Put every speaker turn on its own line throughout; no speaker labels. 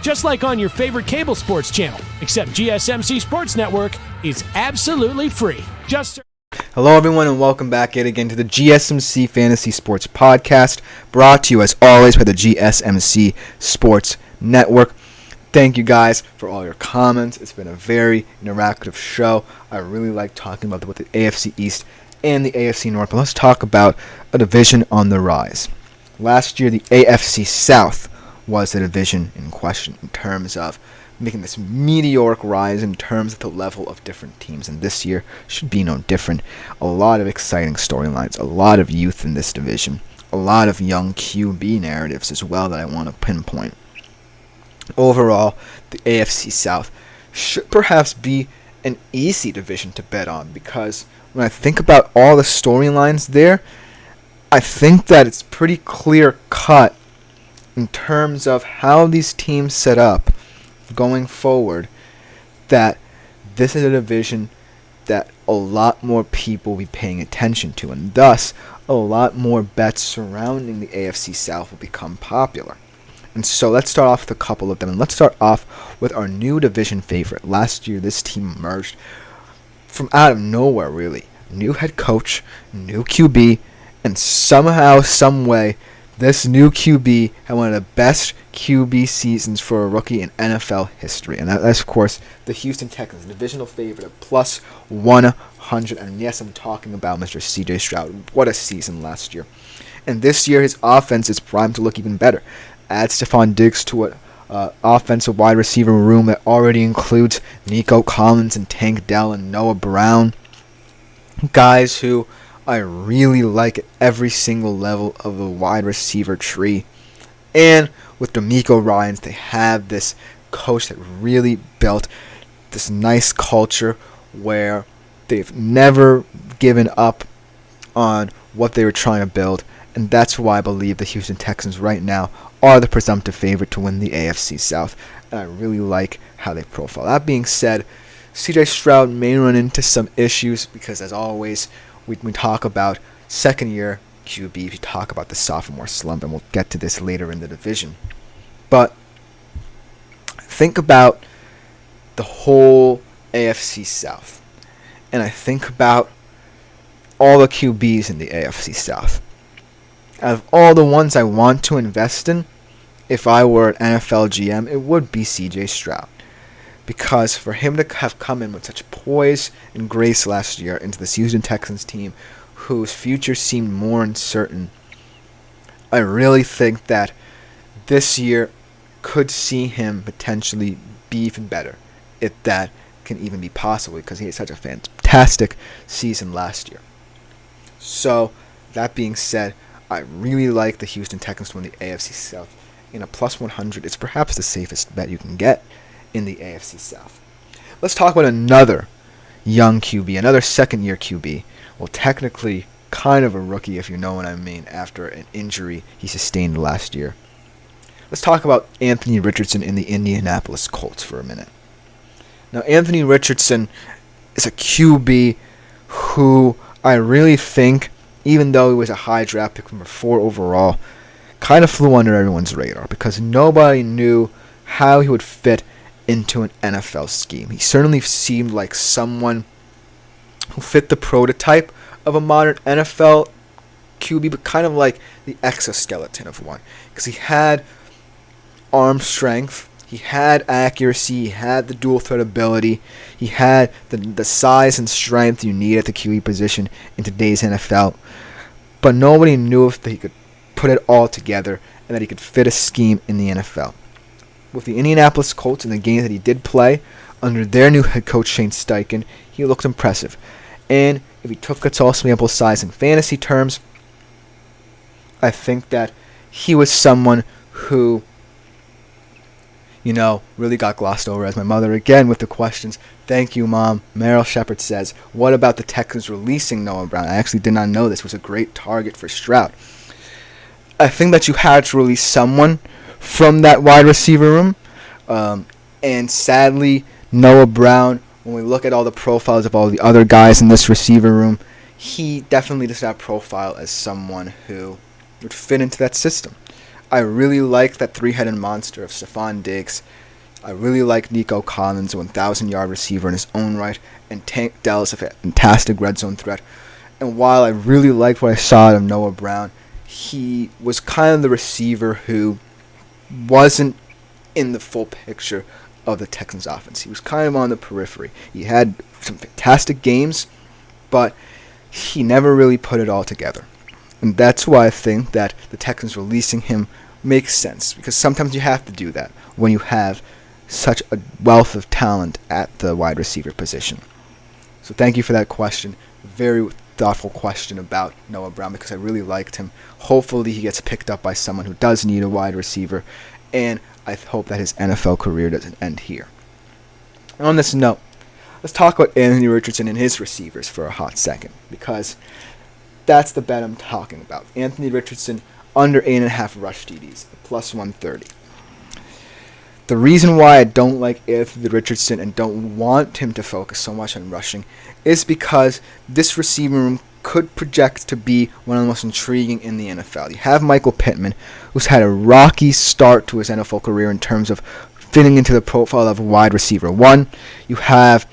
just like on your favorite cable sports channel, except GSMC Sports Network is absolutely free.
Hello everyone and welcome back yet again to the GSMC Fantasy Sports Podcast, brought to you as always by the GSMC Sports Network. Thank you guys for all your comments. It's been a very interactive show. I really like talking about both the AFC East and the AFC North, but let's talk about a division on the rise. Last year, the AFC South was the division in question in terms of making this meteoric rise in terms of the level of different teams, and this year should be no different. A lot of exciting storylines, a lot of youth in this division, a lot of young QB narratives as well that I want to pinpoint. Overall, the AFC South should perhaps be an easy division to bet on, because when I think about all the storylines there, I think that it's pretty clear cut in terms of how these teams set up going forward, that this is a division that a lot more people will be paying attention to, and thus a lot more bets surrounding the AFC South will become popular. And so let's start off with a couple of them, and let's start off with our new division favorite. Last year this team emerged from out of nowhere, really. New head coach, new QB, and somehow, someway, this new QB had one of the best QB seasons for a rookie in NFL history. And that's, of course, the Houston Texans, divisional favorite at plus 100. And yes, I'm talking about Mr. CJ Stroud. What a season last year. And this year, his offense is primed to look even better. Add Stephon Diggs to an offensive wide receiver room that already includes Nico Collins and Tank Dell and Noah Brown. Guys who I really like at every single level of the wide receiver tree. And with D'Amico Ryans, they have this coach that really built this nice culture where they've never given up on what they were trying to build. And that's why I believe the Houston Texans right now are the presumptive favorite to win the AFC South. And I really like how they profile. That being said, CJ Stroud may run into some issues because, as always, we talk about second-year QB, we talk about the sophomore slump, and we'll get to this later in the division. But think about the whole AFC South, and I think about all the QBs in the AFC South. Out of all the ones I want to invest in, if I were an NFL GM, it would be CJ Stroud. Because for him to have come in with such poise and grace last year into this Houston Texans team, whose future seemed more uncertain, I really think that this year could see him potentially be even better, if that can even be possible, because he had such a fantastic season last year. So, that being said, I really like the Houston Texans to win the AFC South. In a plus 100, it's perhaps the safest bet you can get in the AFC South. Let's talk about another young QB, another second-year QB. Well, technically, kind of a rookie, if you know what I mean, after an injury he sustained last year. Let's talk about Anthony Richardson in the Indianapolis Colts for a minute. Now, Anthony Richardson is a QB who I really think, even though he was a high draft pick, number 4 overall, kind of flew under everyone's radar because nobody knew how he would fit into an NFL scheme. He certainly seemed like someone who fit the prototype of a modern NFL QB, but kind of like the exoskeleton of one, because he had arm strength, he had accuracy, he had the dual threat ability, he had the size and strength you need at the QB position in today's NFL, but nobody knew if he could put it all together and that he could fit a scheme in the NFL. With the Indianapolis Colts in the games that he did play under their new head coach Shane Steichen, he looked impressive. And if he took a total sample size in fantasy terms, I think that he was someone who, really got glossed over, as my mother again with the questions. Thank you, Mom. Meryl Shepard says, what about the Texans releasing Noah Brown? I actually did not know this was a great target for Stroud. I think that you had to release someone from that wide receiver room. And sadly, Noah Brown, when we look at all the profiles of all the other guys in this receiver room, he definitely does not profile as someone who would fit into that system. I really like that three-headed monster of Stephon Diggs. I really like Nico Collins, a 1,000-yard receiver in his own right, and Tank Dell is a fantastic red zone threat. And while I really liked what I saw out of Noah Brown, he was kind of the receiver who wasn't in the full picture of the Texans offense. He was kind of on the periphery. He had some fantastic games, but he never really put it all together. And that's why I think that the Texans releasing him makes sense, because sometimes you have to do that when you have such a wealth of talent at the wide receiver position. So thank you for that question. Very thoughtful question about Noah Brown, because I really liked him. Hopefully he gets picked up by someone who does need a wide receiver, and I hope that his NFL career doesn't end here. And on this note, let's talk about Anthony Richardson and his receivers for a hot second, because that's the bet I'm talking about. Anthony Richardson under 8.5 rush TDs, plus 130. The reason why I don't like Anthony Richardson and don't want him to focus so much on rushing is because this receiving room could project to be one of the most intriguing in the NFL. You have Michael Pittman, who's had a rocky start to his NFL career in terms of fitting into the profile of a wide receiver one. You have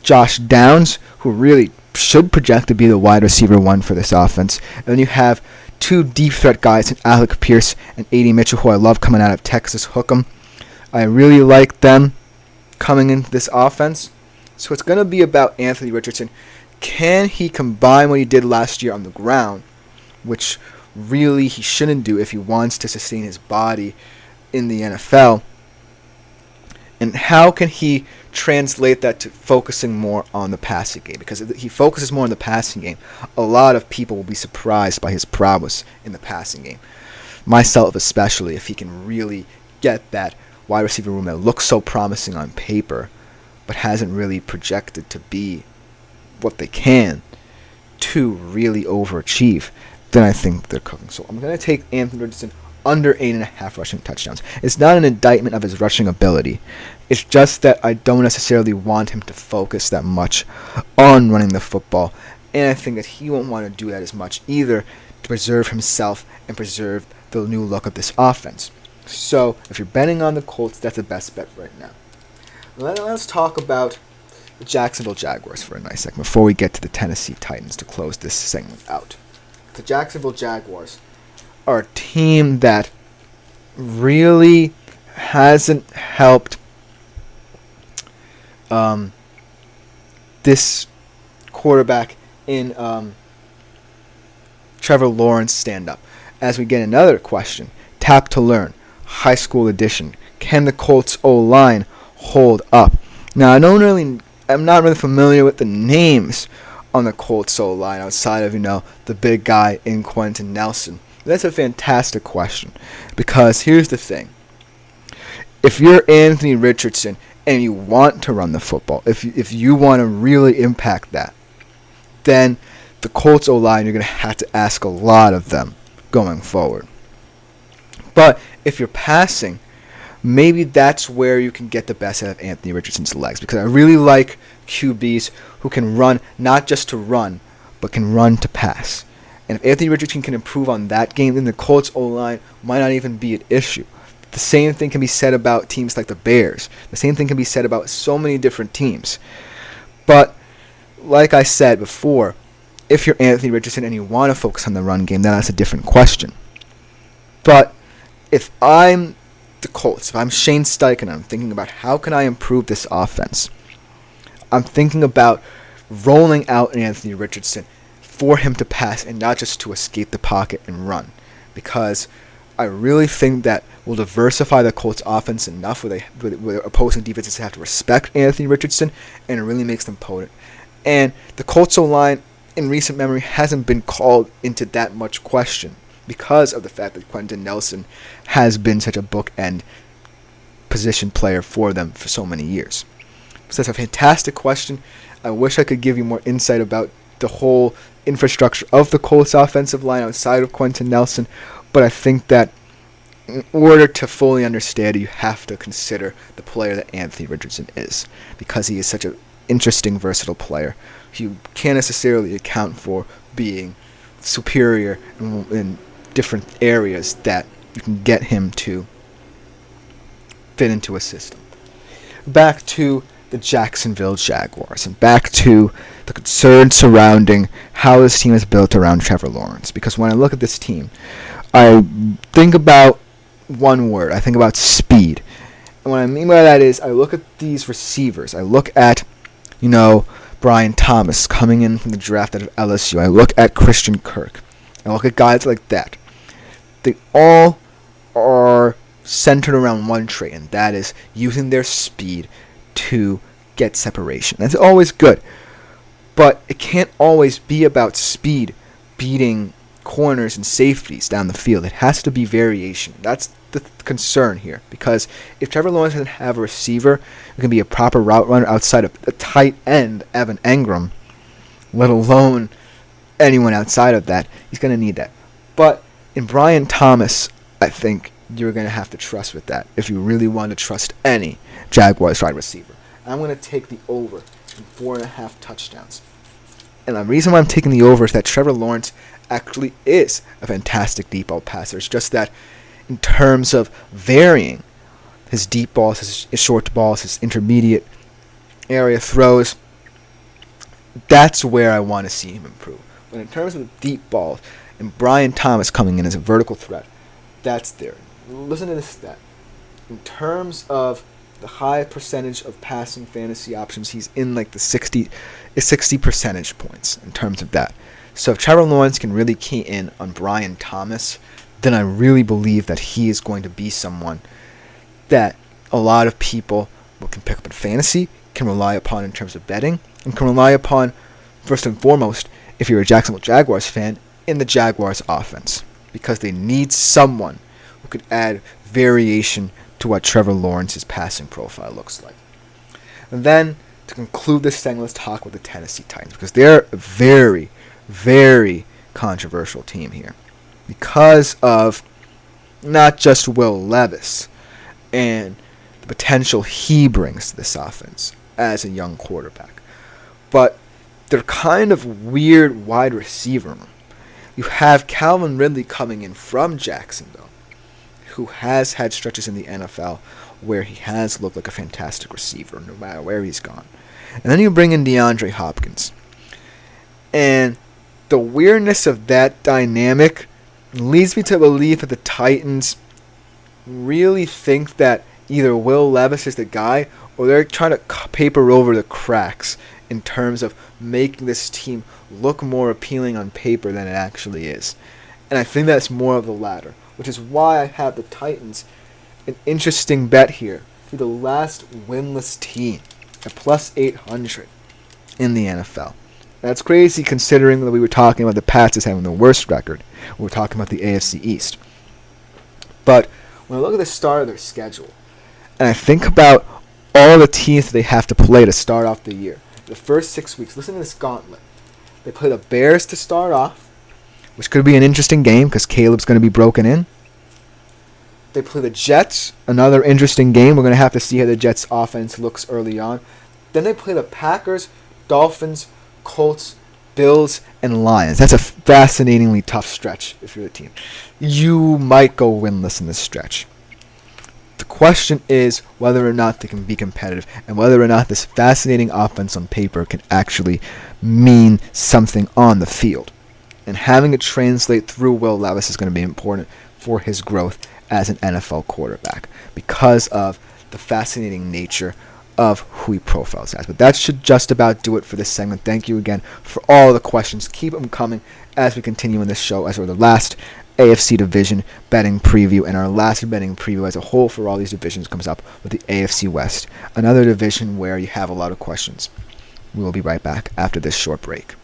Josh Downs, who really should project to be the wide receiver one for this offense. And then you have two deep threat guys in Alec Pierce and A.D. Mitchell, who I love coming out of Texas Hook'em. I really like them coming into this offense. So it's going to be about Anthony Richardson. Can he combine what he did last year on the ground, which really he shouldn't do if he wants to sustain his body in the NFL? And how can he translate that to focusing more on the passing game? Because if he focuses more on the passing game, a lot of people will be surprised by his prowess in the passing game. Myself especially, if he can really get that wide receiver room that looks so promising on paper, but hasn't really projected to be what they can to really overachieve, then I think they're cooking. So I'm going to take Anthony Richardson under 8.5 rushing touchdowns. It's not an indictment of his rushing ability. It's just that I don't necessarily want him to focus that much on running the football. And I think that he won't want to do that as much either, to preserve himself and preserve the new look of this offense. So if you're betting on the Colts, that's the best bet right now. Let's talk about the Jacksonville Jaguars for a nice second before we get to the Tennessee Titans to close this segment out. The Jacksonville Jaguars are a team that really hasn't helped this quarterback in Trevor Lawrence stand up. As we get another question, tap to learn, high school edition. Can the Colts O-line hold up? Now, I'm not really familiar with the names on the Colts O-line outside of, the big guy in Quentin Nelson. That's a fantastic question, because here's the thing. If you're Anthony Richardson and you want to run the football, if you want to really impact that, then the Colts O-line, you're going to have to ask a lot of them going forward. But if you're passing, maybe that's where you can get the best out of Anthony Richardson's legs, because I really like QBs who can run not just to run, but can run to pass. And if Anthony Richardson can improve on that game, then the Colts O-line might not even be an issue. The same thing can be said about teams like the Bears. The same thing can be said about so many different teams. But like I said before, if you're Anthony Richardson and you want to focus on the run game, then that's a different question. But if I'm the Colts, if I'm Shane Steichen, I'm thinking about how can I improve this offense, I'm thinking about rolling out Anthony Richardson for him to pass and not just to escape the pocket and run, because I really think that will diversify the Colts offense enough where opposing defenses have to respect Anthony Richardson, and it really makes them potent. And the Colts O-line in recent memory hasn't been called into that much question because of the fact that Quentin Nelson has been such a bookend position player for them for so many years. So that's a fantastic question. I wish I could give you more insight about the whole infrastructure of the Colts offensive line outside of Quentin Nelson, but I think that in order to fully understand it, you have to consider the player that Anthony Richardson is, because he is such an interesting, versatile player. You can't necessarily account for being superior in different areas that you can get him to fit into a system. Back to the Jacksonville Jaguars and back to the concern surrounding how this team is built around Trevor Lawrence. Because when I look at this team, I think about one word. I think about speed. And what I mean by that is I look at these receivers. I look at, Brian Thomas coming in from the draft out of LSU. I look at Christian Kirk. I look at guys like that. They all are centered around one trait, and that is using their speed to get separation. That's always good. But it can't always be about speed beating corners and safeties down the field. It has to be variation. That's the concern here. Because if Trevor Lawrence doesn't have a receiver who can be a proper route runner outside of a tight end, Evan Engram, let alone anyone outside of that, he's going to need that. But in Brian Thomas, I think you're going to have to trust with that if you really want to trust any Jaguars wide receiver. I'm going to take the over in 4.5 touchdowns. And the reason why I'm taking the over is that Trevor Lawrence actually is a fantastic deep ball passer. It's just that in terms of varying his deep balls, his short balls, his intermediate area throws, that's where I want to see him improve. But in terms of the deep balls, and Brian Thomas coming in as a vertical threat, that's there. Listen to this stat. In terms of the high percentage of passing fantasy options, he's in like the 60 percentage points in terms of that. So if Trevor Lawrence can really key in on Brian Thomas, then I really believe that he is going to be someone that a lot of people can pick up in fantasy, can rely upon in terms of betting, and can rely upon, first and foremost, if you're a Jacksonville Jaguars fan, in the Jaguars offense. Because they need someone who could add variation to what Trevor Lawrence's passing profile looks like. And then, to conclude this segment, let's talk about the Tennessee Titans, because they're a very, very controversial team here. Because of not just Will Levis and the potential he brings to this offense as a young quarterback, but they're kind of weird wide receiver room. You have Calvin Ridley coming in from Jacksonville, who has had stretches in the NFL where he has looked like a fantastic receiver no matter where he's gone. And then you bring in DeAndre Hopkins. And the weirdness of that dynamic leads me to believe that the Titans really think that either Will Levis is the guy or they're trying to paper over the cracks in terms of making this team look more appealing on paper than it actually is. And I think that's more of the latter, which is why I have the Titans an interesting bet here to the last winless team at plus 800 in the NFL. That's crazy considering that we were talking about the Pats as having the worst record. We were talking about the AFC East. But when I look at the start of their schedule, and I think about all the teams that they have to play to start off the year, the first 6 weeks, listen to this gauntlet. They play the Bears to start off, which could be an interesting game because Caleb's going to be broken in. They play the Jets, another interesting game. We're going to have to see how the Jets' offense looks early on. Then they play the Packers, Dolphins, Colts, Bills, and Lions. That's a fascinatingly tough stretch if you're the team. You might go winless in this stretch. The question is whether or not they can be competitive and whether or not this fascinating offense on paper can actually mean something on the field. And having it translate through Will Levis is going to be important for his growth as an NFL quarterback because of the fascinating nature of who he profiles as. But that should just about do it for this segment. Thank you again for all the questions. Keep them coming as we continue in this show as we're the last AFC division betting preview, and our last betting preview as a whole for all these divisions comes up with the AFC West, another division where you have a lot of questions. We will be right back after this short break.